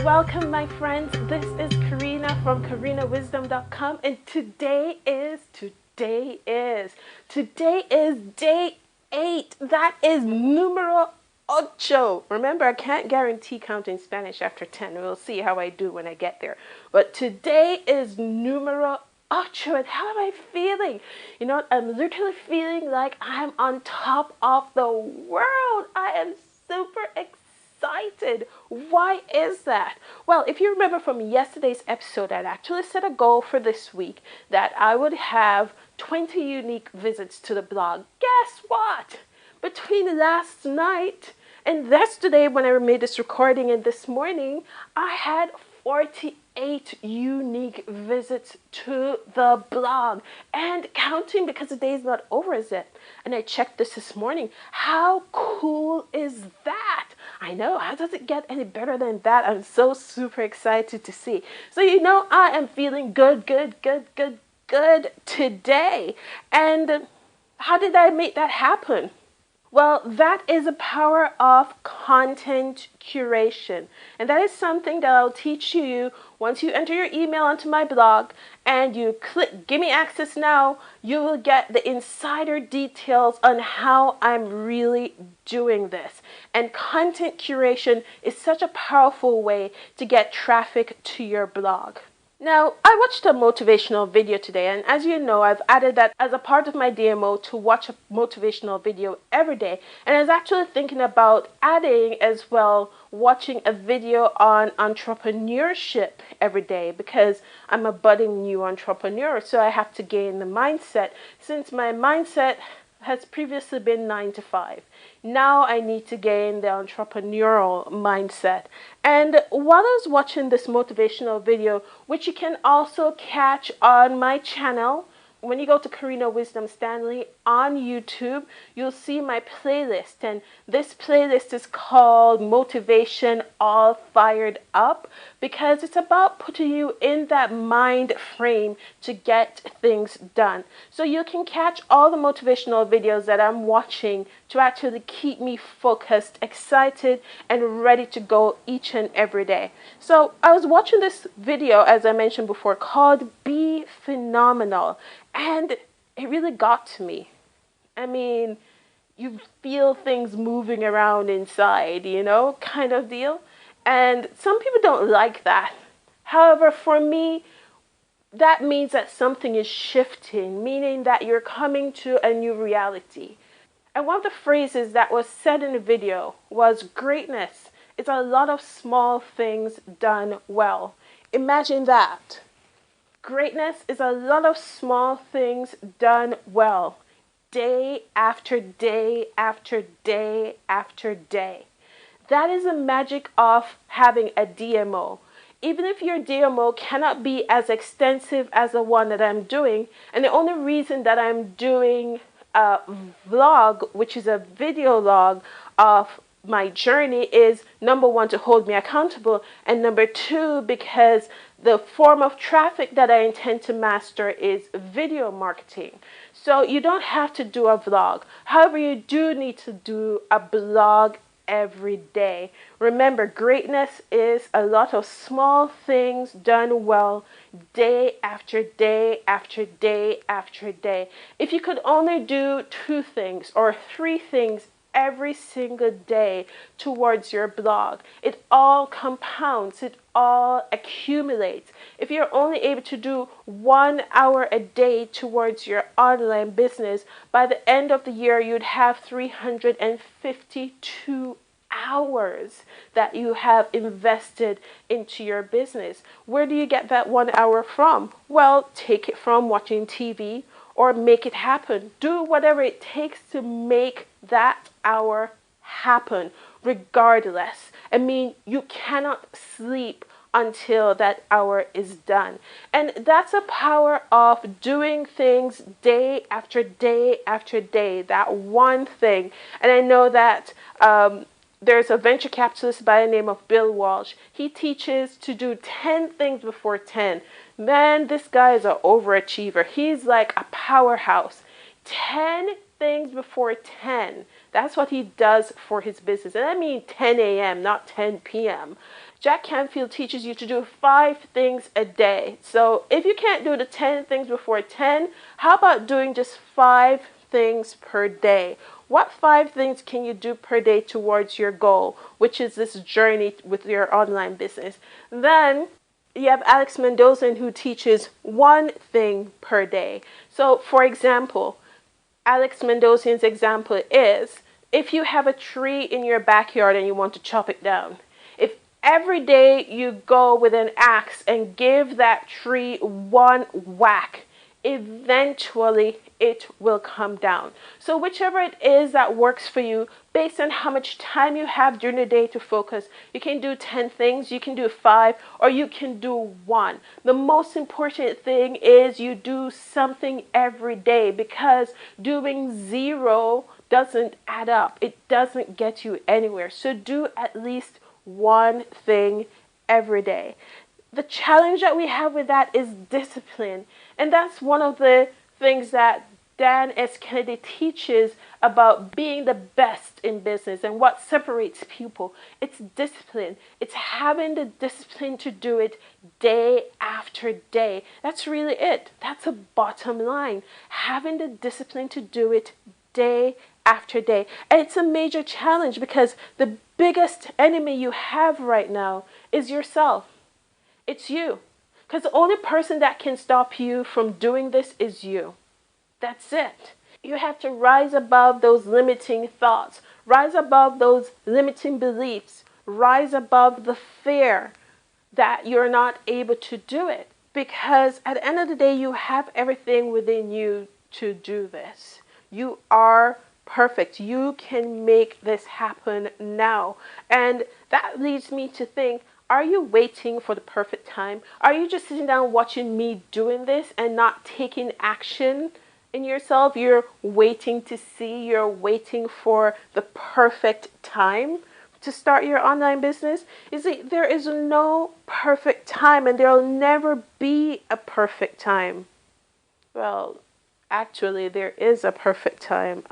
Welcome, my friends. This is Karina from KarinaWisdom.com, and today is day 8. That is numero ocho. Remember, I can't guarantee counting Spanish after 10. We'll see how I do when I get there. But today is numero ocho, and how am I feeling? You know, I'm literally feeling like I'm on top of the world. I am super excited. Why is that? Well, if you remember from yesterday's episode, I'd actually set a goal for this week that I would have 20 unique visits to the blog. Guess what? Between last night and yesterday, when I made this recording, and this morning, I had 48 unique visits to the blog, and counting, because the day is not over as yet. And I checked this morning. How cool is that? I know, how does it get any better than that? I'm so super excited to see. So you know, I am feeling good today. And how did I make that happen? Well, that is the power of content curation. And that is something that I'll teach you once you enter your email onto my blog and you click Give Me Access Now. You will get the insider details on how I'm really doing this. And content curation is such a powerful way to get traffic to your blog. Now, I watched a motivational video today, and as you know, I've added that as a part of my DMO to watch a motivational video every day. And I was actually thinking about adding as well watching a video on entrepreneurship every day, because I'm a budding new entrepreneur, so I have to gain the mindset, since my mindset has previously been 9 to 5. Now I need to gain the entrepreneurial mindset. And while I was watching this motivational video, which you can also catch on my channel, when you go to Karina Wisdom Stanley on YouTube, you'll see my playlist. And this playlist is called Motivation All Fired Up, because it's about putting you in that mind frame to get things done. So you can catch all the motivational videos that I'm watching to actually keep me focused, excited, and ready to go each and every day. So I was watching this video, as I mentioned before, called Be Phenomenal. And it really got to me. I mean, you feel things moving around inside, you know, kind of deal. And some people don't like that. However, for me, that means that something is shifting, meaning that you're coming to a new reality. And one of the phrases that was said in the video was, greatness is a lot of small things done well. Imagine that. Greatness is a lot of small things done well, day after day after day after day. That is the magic of having a DMO. Even if your DMO cannot be as extensive as the one that I'm doing, and the only reason that I'm doing a vlog, which is a video log of my journey, is number one, to hold me accountable, and number two, because the form of traffic that I intend to master is video marketing. So you don't have to do a vlog. However, you do need to do a blog every day. Remember, greatness is a lot of small things done well, day after day after day after day. If you could only do 2 things or 3 things every single day towards your blog, it all compounds, it all accumulates. If you're only able to do 1 hour a day towards your online business, by the end of the year you'd have 352 hours that you have invested into your business. Where do you get that 1 hour from? Well, take it from watching TV, or make it happen. Do whatever it takes to make that hour happen, regardless. I mean, you cannot sleep until that hour is done. And that's the power of doing things day after day after day, that one thing. And I know that there's a venture capitalist by the name of Bill Walsh. He teaches to do 10 things before 10. Man, this guy is an overachiever. He's like a powerhouse. 10 things before 10. That's what he does for his business. And I mean 10 a.m., not 10 p.m. Jack Canfield teaches you to do 5 things a day. So if you can't do the 10 things before 10, how about doing just 5 things per day? What 5 things can you do per day towards your goal, which is this journey with your online business? Then you have Alex Mendoza, who teaches 1 thing per day. So for example, Alex Mendoza's example is, if you have a tree in your backyard and you want to chop it down, if every day you go with an axe and give that tree 1 whack, eventually it will come down. So whichever it is that works for you, based on how much time you have during the day to focus, you can do 10 things, you can do 5, or you can do 1. The most important thing is you do something every day, because doing 0 doesn't add up. It doesn't get you anywhere. So do at least 1 thing every day. The challenge that we have with that is discipline. And that's one of the things that Dan S. Kennedy teaches about being the best in business and what separates people. It's discipline. It's having the discipline to do it day after day. That's really it. That's a bottom line. Having the discipline to do it day after day. And it's a major challenge, because the biggest enemy you have right now is yourself. It's you. Because the only person that can stop you from doing this is you. That's it. You have to rise above those limiting thoughts. Rise above those limiting beliefs. Rise above the fear that you're not able to do it. Because at the end of the day, you have everything within you to do this. You are perfect. You can make this happen now. And that leads me to think, are you waiting for the perfect time? Are you just sitting down watching me doing this and not taking action in yourself? You're waiting to see, you're waiting for the perfect time to start your online business. You see, there is no perfect time, and there will never be a perfect time. Well, actually, there is a perfect time.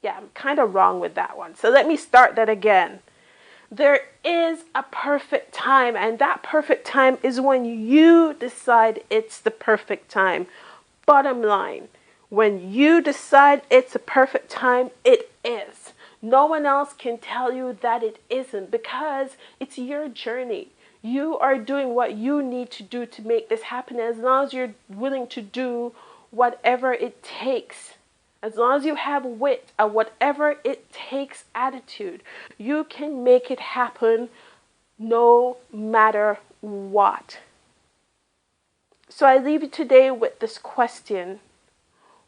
Yeah, I'm kind of wrong with that one. So let me start that again. There is a perfect time, and that perfect time is when you decide it's the perfect time. Bottom line, when you decide it's a perfect time, it is. No one else can tell you that it isn't, because it's your journey. You are doing what you need to do to make this happen, as long as you're willing to do whatever it takes. As long as you have wit, a whatever it takes attitude, you can make it happen no matter what. So I leave you today with this question.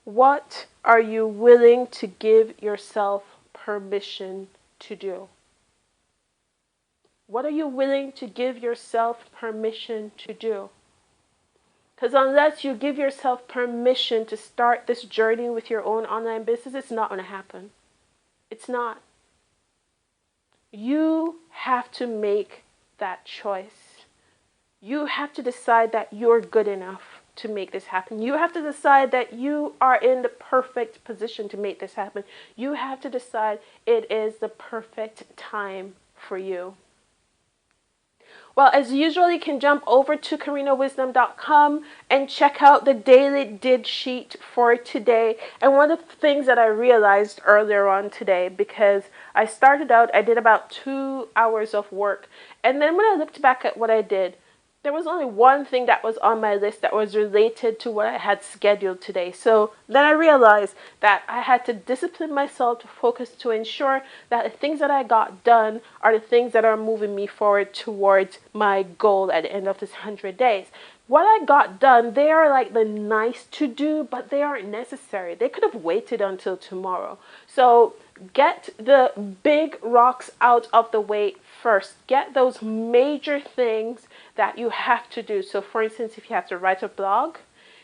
What are you willing to give yourself permission to do? What are you willing to give yourself permission to do? Because unless you give yourself permission to start this journey with your own online business, it's not going to happen. It's not. You have to make that choice. You have to decide that you're good enough to make this happen. You have to decide that you are in the perfect position to make this happen. You have to decide it is the perfect time for you. Well, as usual, you can jump over to KarinaWisdom.com and check out the daily did sheet for today. And one of the things that I realized earlier on today, because I started out, I did about 2 hours of work. And then when I looked back at what I did, there was only one thing that was on my list that was related to what I had scheduled today. So then I realized that I had to discipline myself to focus, to ensure that the things that I got done are the things that are moving me forward towards my goal at the end of this 100 days. What I got done, they are like the nice to do, but they aren't necessary. They could have waited until tomorrow. So get the big rocks out of the way first. Get those major things that you have to do. So for instance, if you have to write a blog,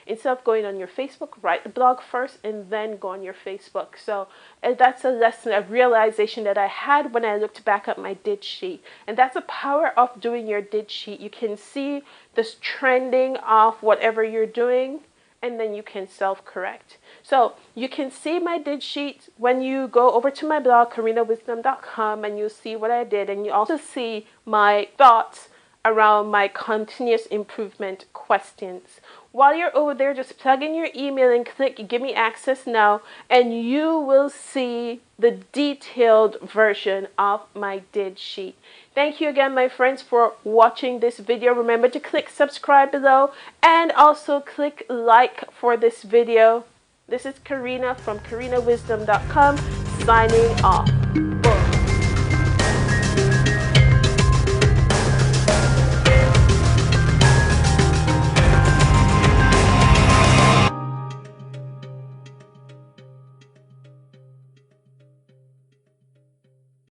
instead of going on your Facebook, write the blog first and then go on your Facebook. So that's a lesson, a realization that I had when I looked back at my did sheet. And that's the power of doing your did sheet. You can see this trending of whatever you're doing, and then you can self-correct. So you can see my did sheet when you go over to my blog, karinawisdom.com, and you'll see what I did, and you also see my thoughts around my continuous improvement questions. While you're over there, just plug in your email and click Give Me Access Now, and you will see the detailed version of my did sheet. Thank you again, my friends, for watching this video. Remember to click subscribe below and also click like for this video. This is Karina from karinawisdom.com signing off.